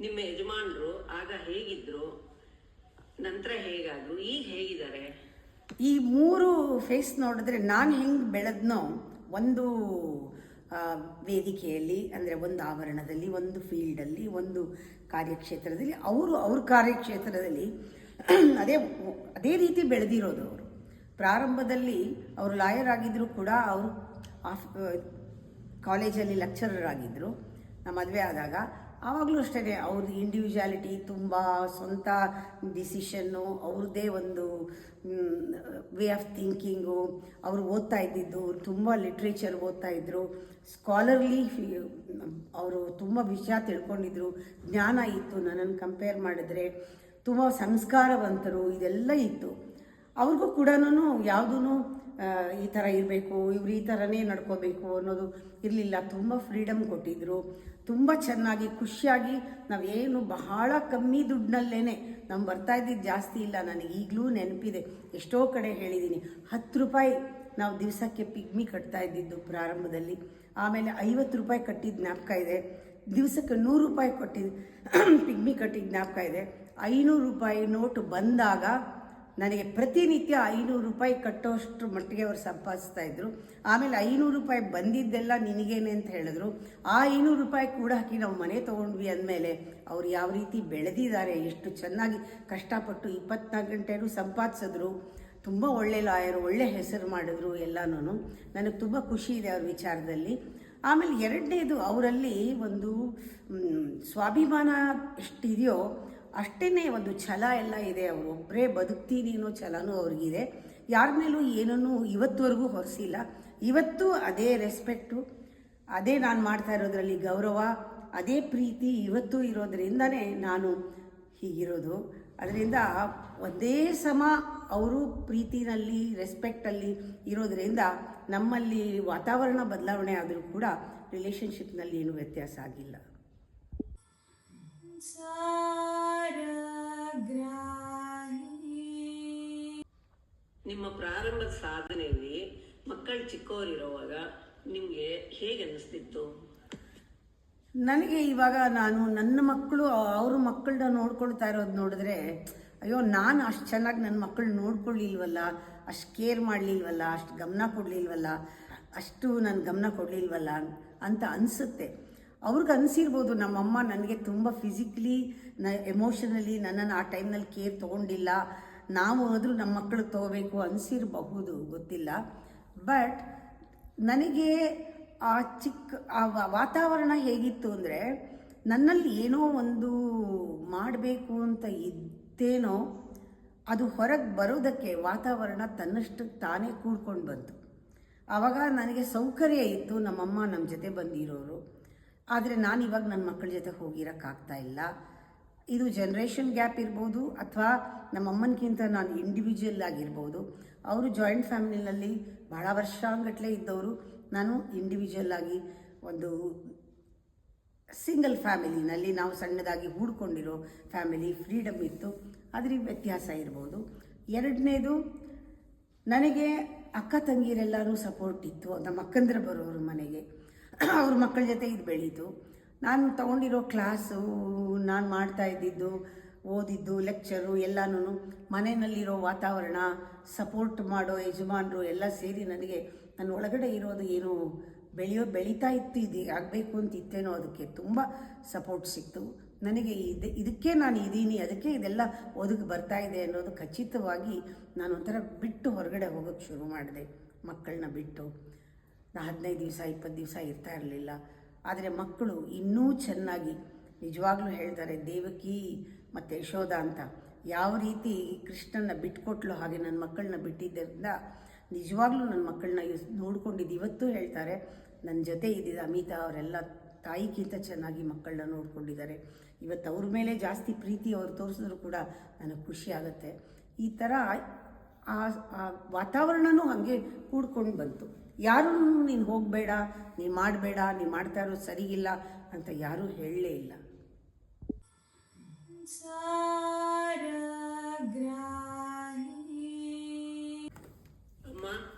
ನಿಮ್ಮ ಯಜಮಾನರು ಆಗ ಹೇಗಿದ್ರು, ನಂತರ ಹೇಗಾದ್ರು, ಈಗ ಹೇಗಿದ್ದಾರೆ? ಈ ಮೂರು ಫೇಸ್ ನೋಡಿದ್ರೆ ನಾನು ಹೆಂಗೆ ಬೆಳೆದ್ನೋ, ಒಂದು ವೇದಿಕೆಯಲ್ಲಿ ಅಂದರೆ ಒಂದು ಆವರಣದಲ್ಲಿ, ಒಂದು ಫೀಲ್ಡಲ್ಲಿ, ಒಂದು ಕಾರ್ಯಕ್ಷೇತ್ರದಲ್ಲಿ, ಅವ್ರ ಕಾರ್ಯಕ್ಷೇತ್ರದಲ್ಲಿ ಅದೇ ರೀತಿ ಬೆಳೆದಿರೋದು. ಅವರು ಪ್ರಾರಂಭದಲ್ಲಿ ಅವರು ಲಾಯರ್ ಆಗಿದ್ದರೂ ಕೂಡ ಅವರು ಕಾಲೇಜಲ್ಲಿ ಲೆಕ್ಚರರ್ ಆಗಿದ್ದರು. ನಮ್ಮ ಮದುವೆ ಆದಾಗ ಆವಾಗಲೂ ಅಷ್ಟೇ ಅವ್ರದ್ದು ಇಂಡಿವಿಜುವಾಲಿಟಿ, ತುಂಬ ಸ್ವಂತ ಡಿಸಿಷನ್ನು, ಅವ್ರದ್ದೇ ಒಂದು ವೇ ಆಫ್ ಥಿಂಕಿಂಗು. ಅವರು ಓದ್ತಾ ಇದ್ದಿದ್ದು ತುಂಬ ಲಿಟ್ರೇಚರ್ ಓದ್ತಾಯಿದ್ರು, ಸ್ಕಾಲರ್ಲಿ ಅವರು ತುಂಬ ವಿಷಯ ತಿಳ್ಕೊಂಡಿದ್ರು, ಜ್ಞಾನ ಇತ್ತು. ನನ್ನನ್ನು ಕಂಪೇರ್ ಮಾಡಿದ್ರೆ ತುಂಬ ಸಂಸ್ಕಾರವಂತರು, ಇದೆಲ್ಲ ಇತ್ತು. ಅವ್ರಿಗೂ ಕೂಡ ಯಾವುದೂ ಈ ಥರ ಇರಬೇಕು, ಇವ್ರು ಈ ಥರನೇ ನಡ್ಕೋಬೇಕು ಅನ್ನೋದು ಇರಲಿಲ್ಲ. ತುಂಬ ಫ್ರೀಡಮ್ ಕೊಟ್ಟಿದ್ದರು. ತುಂಬ ಚೆನ್ನಾಗಿ ಖುಷಿಯಾಗಿ ನಾವೇನು ಬಹಳ ಕಮ್ಮಿ ದುಡ್ಡಿನಲ್ಲೇ ನಾವು ಬರ್ತಾ ಇದ್ದಿದ್ದು ಜಾಸ್ತಿ ಇಲ್ಲ. ನನಗೆ ಈಗಲೂ ನೆನಪಿದೆ, ಎಷ್ಟೋ ಕಡೆ ಹೇಳಿದ್ದೀನಿ, 10 ರೂಪಾಯಿ ನಾವು ದಿವಸಕ್ಕೆ ಪಿಗ್ಮಿ ಕಟ್ತಾ ಇದ್ದಿದ್ದು ಪ್ರಾರಂಭದಲ್ಲಿ. ಆಮೇಲೆ 50 ರೂಪಾಯಿ ಕಟ್ಟಿದ ಜ್ಞಾಪಕ ಇದೆ. ದಿವಸಕ್ಕೆ 100 ರೂಪಾಯಿ ಪಿಗ್ಮಿ ಕಟ್ಟಿದ ಜ್ಞಾಪಕ ಇದೆ. 500 ರೂಪಾಯಿ ನೋಟು ಬಂದಾಗ ನನಗೆ ಪ್ರತಿನಿತ್ಯ 500 ರೂಪಾಯಿ ಕಟ್ಟೋಷ್ಟು ಮಟ್ಟಿಗೆ ಅವ್ರು ಸಂಪಾದಿಸ್ತಾ ಇದ್ರು. ಆಮೇಲೆ 500 ರೂಪಾಯಿ ಬಂದಿದ್ದೆಲ್ಲ ನಿನಗೇನೆ ಅಂತ ಹೇಳಿದ್ರು. ಆ 500 ರೂಪಾಯಿ ಕೂಡ ಹಾಕಿ ನಾವು ಮನೆ ತೊಗೊಂಡ್ವಿ ಅಂದಮೇಲೆ ಅವ್ರು ಯಾವ ರೀತಿ ಬೆಳೆದಿದ್ದಾರೆ, ಎಷ್ಟು ಚೆನ್ನಾಗಿ ಕಷ್ಟಪಟ್ಟು 24 ಗಂಟೆನೂ ಸಂಪಾದಿಸಿದ್ರು. ತುಂಬ ಒಳ್ಳೆ ಲಾಯರು, ಒಳ್ಳೆ ಹೆಸರು ಮಾಡಿದ್ರು ಎಲ್ಲನೂ. ನನಗೆ ತುಂಬ ಖುಷಿ ಇದೆ ಅವ್ರ ವಿಚಾರದಲ್ಲಿ. ಆಮೇಲೆ ಎರಡನೇದು, ಅವರಲ್ಲಿ ಒಂದು ಸ್ವಾಭಿಮಾನ ಎಷ್ಟಿದೆಯೋ ಅಷ್ಟೇ ಒಂದು ಛಲ ಎಲ್ಲ ಇದೆ. ಅವರೊಬ್ಬರೇ ಬದುಕ್ತೀನಿ ಅನ್ನೋ ಛಲನೂ ಅವ್ರಿಗಿದೆ. ಯಾರ ಮೇಲೂ ಏನನ್ನೂ ಇವತ್ತುವರೆಗೂ ಹೊರಿಸಿಲ್ಲ. ಇವತ್ತು ಅದೇ ರೆಸ್ಪೆಕ್ಟು, ಅದೇ ನಾನು ಮಾಡ್ತಾ ಇರೋದ್ರಲ್ಲಿ ಗೌರವ, ಅದೇ ಪ್ರೀತಿ ಇವತ್ತು ಇರೋದ್ರಿಂದನೇ ನಾನು ಹೀಗಿರೋದು. ಅದರಿಂದ ಒಂದೇ ಸಮ ಅವರು ಪ್ರೀತಿನಲ್ಲಿ, ರೆಸ್ಪೆಕ್ಟಲ್ಲಿ ಇರೋದ್ರಿಂದ ನಮ್ಮಲ್ಲಿ ವಾತಾವರಣ ಬದಲಾವಣೆ ಆದರೂ ಕೂಡ ರಿಲೇಷನ್ಶಿಪ್ನಲ್ಲಿ ಏನೂ ವ್ಯತ್ಯಾಸ ಆಗಿಲ್ಲ. ನಿಮ್ಮ ಪ್ರಾರಂಭದ ಸಾಧನೆಯಲ್ಲಿ ಮಕ್ಕಳು ಚಿಕ್ಕವರಿರುವಾಗ ನಿಮಗೆ ಹೇಗೆ ಅನ್ನಿಸ್ತಿತ್ತು? ನನಗೆ ಇವಾಗ ನಾನು ನನ್ನ ಮಕ್ಕಳು ಅವ್ರ ಮಕ್ಕಳನ್ನ ನೋಡ್ಕೊಳ್ತಾ ಇರೋದು ನೋಡಿದ್ರೆ, ಅಯ್ಯೋ ನಾನು ಅಷ್ಟು ಚೆನ್ನಾಗಿ ನನ್ನ ಮಕ್ಕಳು ನೋಡ್ಕೊಳ್ಳಿಲ್ವಲ್ಲ, ಅಷ್ಟು ಕೇರ್ ಮಾಡಲಿಲ್ವಲ್ಲ, ಅಷ್ಟು ಗಮನ ಕೊಡಲಿಲ್ವಲ್ಲ, ಅಷ್ಟು ನಾನು ಗಮನ ಕೊಡಲಿಲ್ವಲ್ಲ ಅಂತ ಅನಿಸುತ್ತೆ. ಅವ್ರಿಗೆ ಅನಿಸಿರ್ಬೋದು, ನಮ್ಮಮ್ಮ ನನಗೆ ತುಂಬ ಫಿಸಿಕಲಿ ಎಮೋಷನಲಿ ನನ್ನನ್ನು ಆ ಟೈಮ್ನಲ್ಲಿ ಕೇರ್ ತೊಗೊಂಡಿಲ್ಲ, ನಾವು ಆದರೂ ನಮ್ಮ ಮಕ್ಕಳಿಗೆ ತೊಗೋಬೇಕು ಅನಿಸಿರಬಹುದು, ಗೊತ್ತಿಲ್ಲ. ಬಟ್ ನನಗೆ ಆ ವಾತಾವರಣ ಹೇಗಿತ್ತು ಅಂದರೆ, ನನ್ನಲ್ಲಿ ಏನೋ ಒಂದು ಮಾಡಬೇಕು ಅಂತ ಇದ್ದೇನೋ ಅದು ಹೊರಗೆ ಬರೋದಕ್ಕೆ ವಾತಾವರಣ ತನ್ನಷ್ಟು ತಾನೇ ಕೂಡ್ಕೊಂಡು ಬಂತು. ಆವಾಗ ನನಗೆ ಸೌಕರ್ಯ ಇತ್ತು, ನಮ್ಮಮ್ಮ ನಮ್ಮ ಜೊತೆ ಬಂದಿರೋರು. ಆದರೆ ನಾನು ಇವಾಗ ನನ್ನ ಮಕ್ಕಳ ಜೊತೆ ಹೋಗಿರೋಕ್ಕಾಗ್ತಾ ಇಲ್ಲ. ಇದು ಜನ್ರೇಷನ್ ಗ್ಯಾಪ್ ಇರ್ಬೋದು, ಅಥವಾ ನಮ್ಮಮ್ಮನಿಗಿಂತ ನಾನು ಇಂಡಿವಿಜುವಲ್ ಆಗಿರ್ಬೋದು. ಅವರು ಜಾಯಿಂಟ್ ಫ್ಯಾಮಿಲಿನಲ್ಲಿ ಭಾಳ ವರ್ಷಾಂಗಟ್ಲೆ ಇದ್ದವರು, ನಾನು ಇಂಡಿವಿಜುವಲ್ ಆಗಿ ಒಂದು ಸಿಂಗಲ್ ಫ್ಯಾಮಿಲಿನಲ್ಲಿ ನಾವು ಸಣ್ಣದಾಗಿ ಹೂಡ್ಕೊಂಡಿರೋ ಫ್ಯಾಮಿಲಿ, ಫ್ರೀಡಮ್ ಇತ್ತು. ಅದ್ರಿಗೆ ವ್ಯತ್ಯಾಸ ಇರ್ಬೋದು. ಎರಡನೇದು, ನನಗೆ ಅಕ್ಕ ತಂಗಿರೆಲ್ಲರೂ ಸಪೋರ್ಟ್ ಇತ್ತು. ನಮ್ಮ ಅಕ್ಕಂದ್ರೆ ಬರೋರು ಮನೆಗೆ, ಅವ್ರ ಮಕ್ಕಳ ಜೊತೆ ಇದು ಬೆಳೀತು. ನಾನು ತೊಗೊಂಡಿರೋ ಕ್ಲಾಸು, ನಾನು ಮಾಡ್ತಾ ಇದ್ದಿದ್ದು, ಓದಿದ್ದು, ಲೆಕ್ಚರು ಎಲ್ಲನೂ, ಮನೆಯಲ್ಲಿರೋ ವಾತಾವರಣ, ಸಪೋರ್ಟ್ ಮಾಡೋ ಯಜಮಾನರು ಎಲ್ಲ ಸೇರಿ ನನಗೆ ನನ್ನ ಒಳಗಡೆ ಇರೋದು ಏನು ಬೆಳೀತಾ ಇತ್ತು. ಇದು ಆಗಬೇಕು ಅಂತ ಇತ್ತೇನೋ, ಅದಕ್ಕೆ ತುಂಬ ಸಪೋರ್ಟ್ ಸಿಕ್ತು ನನಗೆ. ಇದಕ್ಕೆ ನಾನು ಇದ್ದೀನಿ, ಅದಕ್ಕೆ ಇದೆಲ್ಲ ಒದಗಿ ಬರ್ತಾ ಇದೆ ಅನ್ನೋದು ಖಚಿತವಾಗಿ ನಾನು ಒಂಥರ ಬಿಟ್ಟು ಹೊರಗಡೆ ಹೋಗೋಕ್ಕೆ ಶುರು ಮಾಡಿದೆ. ಮಕ್ಕಳನ್ನ ಬಿಟ್ಟು 15 ದಿವಸ 20 ದಿವಸ ಇರ್ತಾ ಇರಲಿಲ್ಲ. ಆದರೆ ಮಕ್ಕಳು ಇನ್ನೂ ಚೆನ್ನಾಗಿ, ನಿಜವಾಗ್ಲೂ ಹೇಳ್ತಾರೆ, ದೇವಕಿ ಮತ್ತು ಯಶೋಧ ಅಂತ ಯಾವ ರೀತಿ ಕೃಷ್ಣನ ಬಿಟ್ಕೊಟ್ಲು, ಹಾಗೆ ನನ್ನ ಮಕ್ಕಳನ್ನ ಬಿಟ್ಟಿದ್ದರಿಂದ ನಿಜವಾಗ್ಲೂ ನನ್ನ ಮಕ್ಕಳನ್ನ ನೋಡ್ಕೊಂಡಿದ್ದು. ಇವತ್ತು ಹೇಳ್ತಾರೆ, ನನ್ನ ಜೊತೆ ಇದ್ದಿದ್ದ ಅಮಿತಾ ಅವರೆಲ್ಲ ತಾಯಿಗಿಂತ ಚೆನ್ನಾಗಿ ಮಕ್ಕಳನ್ನ ನೋಡ್ಕೊಂಡಿದ್ದಾರೆ. ಇವತ್ತು ಅವ್ರ ಮೇಲೆ ಜಾಸ್ತಿ ಪ್ರೀತಿ ಅವ್ರು ತೋರಿಸಿದ್ರು ಕೂಡ ನನಗೆ ಖುಷಿ ಆಗುತ್ತೆ. ಈ ಥರ ಆ ವಾತಾವರಣನೂ ಹಾಗೆ ಕೂಡ್ಕೊಂಡು ಬಂತು. ಯಾರೂ ನೀನು ಹೋಗಬೇಡ, ನೀನು ಮಾಡಬೇಡ, ನೀನು ಮಾಡ್ತಾ ಇರೋದು ಸರಿಗಿಲ್ಲ ಅಂತ ಯಾರೂ ಹೇಳಲೇ ಇಲ್ಲ. ಅಮ್ಮ,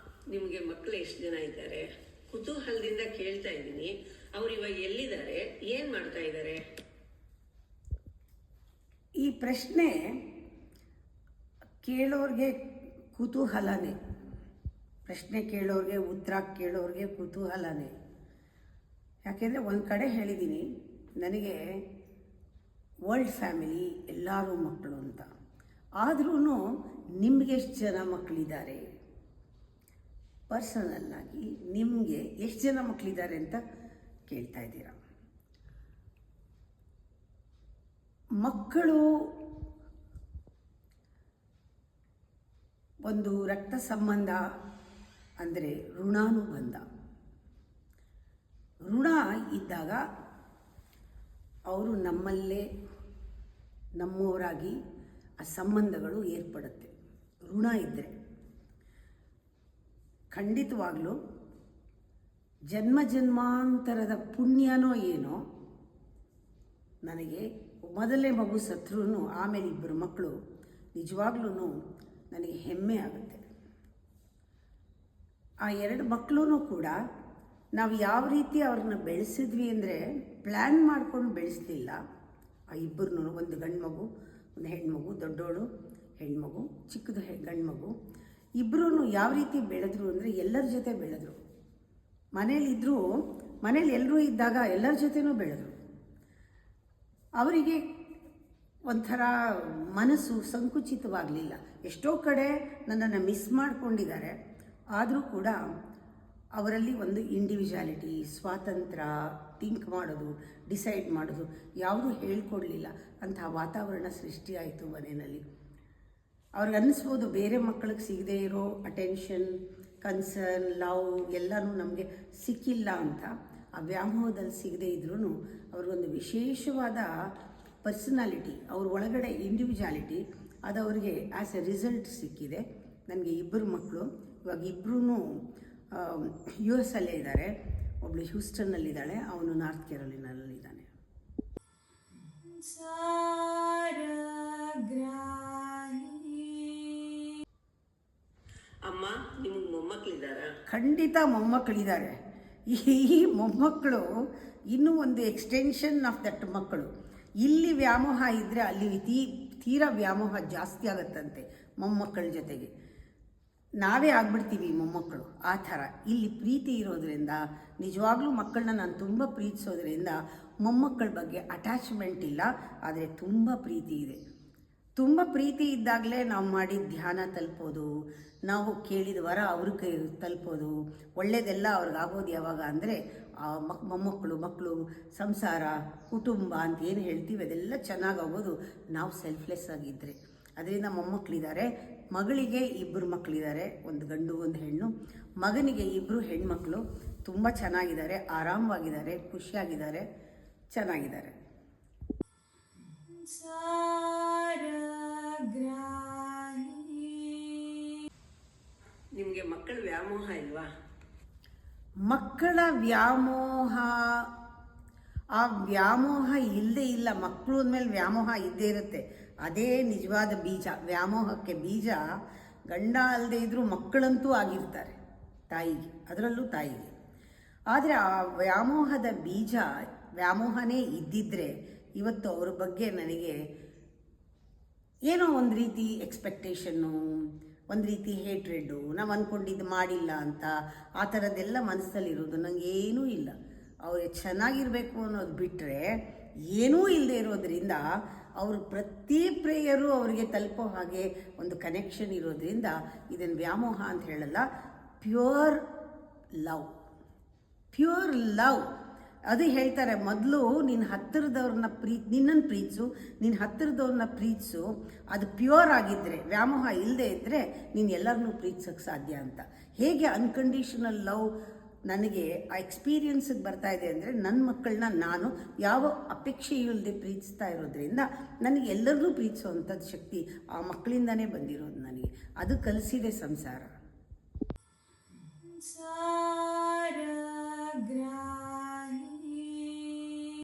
ನಿಮಗೆ ಮಕ್ಕಳು ಎಷ್ಟು ಜನ ಇದ್ದಾರೆ? ಕುತೂಹಲದಿಂದ ಕೇಳ್ತಾ ಇದ್ದೀನಿ. ಅವ್ರು ಇವಾಗ ಎಲ್ಲಿದ್ದಾರೆ, ಏನು ಮಾಡ್ತಾ ಇದ್ದಾರೆ? ಈ ಪ್ರಶ್ನೆ ಕೇಳೋರಿಗೆ ಕುತೂಹಲನೇ, ಪ್ರಶ್ನೆ ಕೇಳೋರಿಗೆ ಉತ್ತರ ಕೇಳೋರಿಗೆ ಕುತೂಹಲನೇ. ಯಾಕೆಂದರೆ ಒಂದು ಕಡೆ ಹೇಳಿದ್ದೀನಿ, ನನಗೆ ವರ್ಲ್ಡ್ ಫ್ಯಾಮಿಲಿ ಎಲ್ಲರೂ ಮಕ್ಕಳು ಅಂತ. ಆದ್ರೂ ನಿಮಗೆ ಎಷ್ಟು ಜನ ಮಕ್ಕಳಿದ್ದಾರೆ, ಪರ್ಸನಲ್ಲಾಗಿ ನಿಮಗೆ ಎಷ್ಟು ಜನ ಮಕ್ಕಳಿದ್ದಾರೆ ಅಂತ ಕೇಳ್ತಾ ಇದ್ದೀರಾ. ಮಕ್ಕಳು ಒಂದು ರಕ್ತ ಸಂಬಂಧ ಅಂದರೆ ಋಣಾನುಬಂಧ. ಋಣ ಇದ್ದಾಗ ಅವರು ನಮ್ಮಲ್ಲೇ ನಮ್ಮವರಾಗಿ ಆ ಸಂಬಂಧಗಳು ಏರ್ಪಡುತ್ತೆ. ಋಣ ಇದ್ದರೆ ಖಂಡಿತವಾಗಲೂ ಜನ್ಮ ಜನ್ಮಾಂತರದ ಪುಣ್ಯನೋ ಏನೋ, ನನಗೆ ಮೊದಲನೇ ಮಗು ಸತ್ರೂ ಆಮೇಲೆ ಇಬ್ಬರು ಮಕ್ಕಳು ನಿಜವಾಗ್ಲೂ ನನಗೆ ಹೆಮ್ಮೆ ಆಗುತ್ತೆ. ಆ ಎರಡು ಮಕ್ಕಳೂ ಕೂಡ ನಾವು ಯಾವ ರೀತಿ ಅವ್ರನ್ನ ಬೆಳೆಸಿದ್ವಿ ಅಂದರೆ ಪ್ಲ್ಯಾನ್ ಮಾಡ್ಕೊಂಡು ಬೆಳೆಸಲಿಲ್ಲ. ಆ ಇಬ್ಬರೂ, ಒಂದು ಗಂಡು ಮಗು ಒಂದು ಹೆಣ್ಮಗು, ದೊಡ್ಡೋಳು ಹೆಣ್ಮಗು, ಚಿಕ್ಕದು ಗಂಡು ಮಗು, ಇಬ್ಬರೂ ಯಾವ ರೀತಿ ಬೆಳೆದ್ರು ಅಂದರೆ ಎಲ್ಲರ ಜೊತೆ ಬೆಳೆದ್ರು. ಮನೇಲಿದ್ದರೂ, ಮನೇಲಿ ಎಲ್ಲರೂ ಇದ್ದಾಗ ಎಲ್ಲರ ಜೊತೆನೂ ಬೆಳೆದ್ರು. ಅವರಿಗೆ ಒಂಥರ ಮನಸ್ಸು ಸಂಕುಚಿತವಾಗಲಿಲ್ಲ. ಎಷ್ಟೋ ಕಡೆ ನನ್ನನ್ನು ಮಿಸ್ ಮಾಡ್ಕೊಂಡಿದ್ದಾರೆ, ಆದರೂ ಕೂಡ ಅವರಲ್ಲಿ ಒಂದು ಇಂಡಿವಿಜುವಾಲಿಟಿ, ಸ್ವಾತಂತ್ರ್ಯ, ಥಿಂಕ್ ಮಾಡೋದು, ಡಿಸೈಡ್ ಮಾಡೋದು ಯಾವುದೂ ಹೇಳ್ಕೊಡ್ಲಿಲ್ಲ. ಅಂತಹ ವಾತಾವರಣ ಸೃಷ್ಟಿಯಾಯಿತು ಮನೆಯಲ್ಲಿ. ಅವ್ರಿಗೆ ಅನ್ನಿಸ್ಬೋದು ಬೇರೆ ಮಕ್ಕಳಿಗೆ ಸಿಗದೇ ಇರೋ ಅಟೆನ್ಷನ್, ಕನ್ಸರ್ನ್, ಲವ್ ಎಲ್ಲನೂ ನಮಗೆ ಸಿಕ್ಕಿಲ್ಲ ಅಂತ. ಆ ವ್ಯಾಮೋಹದಲ್ಲಿ ಸಿಗದೇ ಇದ್ರೂ ಅವ್ರಿಗೊಂದು ವಿಶೇಷವಾದ ಪರ್ಸನಾಲಿಟಿ, ಅವ್ರ ಒಳಗಡೆ ಇಂಡಿವಿಜುವಾಲಿಟಿ ಅದು ಅವ್ರಿಗೆ ಆ್ಯಸ್ ಎ ರಿಸಲ್ಟ್ ಸಿಕ್ಕಿದೆ. ನನಗೆ ಇಬ್ಬರು ಮಕ್ಕಳು, ಇವಾಗ ಇಬ್ಬರೂ US ಅಲ್ಲೇ ಇದ್ದಾರೆ. ಒಬ್ಬಳು ಹ್ಯೂಸ್ಟನ್ನಲ್ಲಿದ್ದಾಳೆ, ಅವನು ನಾರ್ತ್ ಕೆರೋಲಿನಾದಲ್ಲಿದ್ದಾನೆ. ಅಮ್ಮ, ನಿಮಗೆ ಮೊಮ್ಮಕ್ಕಳಿದ್ದಾರಾ? ಖಂಡಿತ ಮೊಮ್ಮಕ್ಕಳಿದ್ದಾರೆ. ಈ ಮೊಮ್ಮಕ್ಕಳು ಇನ್ನೂ ಒಂದು ಎಕ್ಸ್ಟೆನ್ಷನ್ ಆಫ್ ದಟ್ ಮಕ್ಕಳು. ಇಲ್ಲಿ ವ್ಯಾಮೋಹ ಇದ್ದರೆ ಅಲ್ಲಿ ತೀರಾ ವ್ಯಾಮೋಹ ಜಾಸ್ತಿ ಆಗುತ್ತಂತೆ ಮೊಮ್ಮಕ್ಕಳ ಜೊತೆಗೆ. ನಾವೇ ಆಗ್ಬಿಡ್ತೀವಿ ಮೊಮ್ಮಕ್ಕಳು ಆ ಥರ. ಇಲ್ಲಿ ಪ್ರೀತಿ ಇರೋದ್ರಿಂದ, ನಿಜವಾಗ್ಲೂ ಮಕ್ಕಳನ್ನ ನಾನು ತುಂಬ ಪ್ರೀತಿಸೋದ್ರಿಂದ ಮೊಮ್ಮಕ್ಕಳ ಬಗ್ಗೆ ಅಟ್ಯಾಚ್ಮೆಂಟ್ ಇಲ್ಲ, ಆದರೆ ತುಂಬ ಪ್ರೀತಿ ಇದೆ. ತುಂಬ ಪ್ರೀತಿ ಇದ್ದಾಗಲೇ ನಾವು ಮಾಡಿದ ಧ್ಯಾನ ತಲುಪೋದು, ನಾವು ಕೇಳಿದ ವರ ಅವ್ರಿಗೆ ತಲುಪೋದು, ಒಳ್ಳೆಯದೆಲ್ಲ ಅವ್ರಿಗಾಗೋದು ಯಾವಾಗ ಅಂದರೆ ಮೊಮ್ಮಕ್ಕಳು, ಮಕ್ಕಳು, ಸಂಸಾರ, ಕುಟುಂಬ ಅಂತ ಏನು ಹೇಳ್ತೀವಿ ಅದೆಲ್ಲ ಚೆನ್ನಾಗಾಗೋದು ನಾವು ಸೆಲ್ಫ್ಲೆಸ್ ಆಗಿದ್ದರೆ. ಅದರಿಂದ ಮೊಮ್ಮಕ್ಕಳಿದ್ದಾರೆ. ಮಗಳಿಗೆ ಇಬ್ಬರು ಮಕ್ಕಳಿದ್ದಾರೆ, ಒಂದು ಗಂಡು ಒಂದು ಹೆಣ್ಣು. ಮಗನಿಗೆ ಇಬ್ಬರು ಹೆಣ್ಮಕ್ಳು. ತುಂಬ ಚೆನ್ನಾಗಿದ್ದಾರೆ, ಆರಾಮವಾಗಿದ್ದಾರೆ, ಖುಷಿಯಾಗಿದ್ದಾರೆ, ಚೆನ್ನಾಗಿದ್ದಾರೆ. ನಿಮಗೆ ಮಕ್ಕಳ ವ್ಯಾಮೋಹ ಇಲ್ವಾ? ಮಕ್ಕಳ ವ್ಯಾಮೋಹ, ಆ ವ್ಯಾಮೋಹ ಇಲ್ಲದೇ ಇಲ್ಲ. ಮಕ್ಕಳು ಅಂದಮೇಲೆ ವ್ಯಾಮೋಹ ಇದ್ದೇ ಇರುತ್ತೆ. ಅದೇ ನಿಜವಾದ ಬೀಜ. ವ್ಯಾಮೋಹಕ್ಕೆ ಬೀಜ ಗಂಡ ಅಲ್ಲದೆ ಇದ್ದರೂ ಮಕ್ಕಳಂತೂ ಆಗಿರ್ತಾರೆ ತಾಯಿಗೆ, ಅದರಲ್ಲೂ ತಾಯಿಗೆ. ಆದರೆ ಆ ವ್ಯಾಮೋಹದ ಬೀಜ, ವ್ಯಾಮೋಹನೇ ಇದ್ದಿದ್ದರೆ ಇವತ್ತು ಅವ್ರ ಬಗ್ಗೆ ನನಗೆ ಏನೋ ಒಂದು ರೀತಿ ಎಕ್ಸ್ಪೆಕ್ಟೇಷನ್ನು, ಒಂದು ರೀತಿ ಹೇಟ್ರೆಡ್ಡು, ನಾವು ಅಂದ್ಕೊಂಡಿದ್ದು ಮಾಡಿಲ್ಲ ಅಂತ ಆ ಥರದ್ದೆಲ್ಲ ಮನಸ್ಸಲ್ಲಿರೋದು ನನಗೇನೂ ಇಲ್ಲ. ಅವ್ರಿಗೆ ಚೆನ್ನಾಗಿರಬೇಕು ಅನ್ನೋದು ಬಿಟ್ಟರೆ ಏನೂ ಇಲ್ಲದೆ ಇರೋದ್ರಿಂದ ಅವರು ಪ್ರತಿ ಪ್ರೇಯರು ಅವರಿಗೆ ತಲುಪೋ ಹಾಗೆ ಒಂದು ಕನೆಕ್ಷನ್ ಇರೋದ್ರಿಂದ ಇದನ್ನು ವ್ಯಾಮೋಹ ಅಂತ ಹೇಳಲ್ಲ. Pure love, pure love. ಅದು ಹೇಳ್ತಾರೆ, ಮೊದಲು ನಿನ್ನ ಹತ್ತಿರದವ್ರನ್ನ ನಿನ್ನನ್ನು ಪ್ರೀತಿಸು, ನಿನ್ನ ಹತ್ತಿರದವ್ರನ್ನ ಪ್ರೀತಿಸು. ಅದು ಪ್ಯೂರ್ ಆಗಿದ್ದರೆ, ವ್ಯಾಮೋಹ ಇಲ್ಲದೆ ಇದ್ದರೆ ನೀನು ಎಲ್ಲರನ್ನೂ ಪ್ರೀತಿಸೋಕ್ಕೆ ಸಾಧ್ಯ ಅಂತ. ಹೇಗೆ ಅನ್ಕಂಡೀಷನಲ್ ಲವ್ ನನಗೆ ಆ ಎಕ್ಸ್ಪೀರಿಯನ್ಸಿಗೆ ಬರ್ತಾ ಇದೆ ಅಂದರೆ, ನನ್ನ ಮಕ್ಕಳನ್ನ ನಾನು ಯಾವ ಅಪೇಕ್ಷೆ ಇಲ್ಲದೆ ಪ್ರೀತಿಸ್ತಾ ಇರೋದ್ರಿಂದ ನನಗೆ ಎಲ್ಲರನ್ನೂ ಪ್ರೀತಿಸೋವಂಥದ್ದು ಶಕ್ತಿ ಆ ಮಕ್ಕಳಿಂದನೇ ಬಂದಿರೋದು ನನಗೆ. ಅದು ಕಲಿಸಿದೆ ಸಂಸಾರ.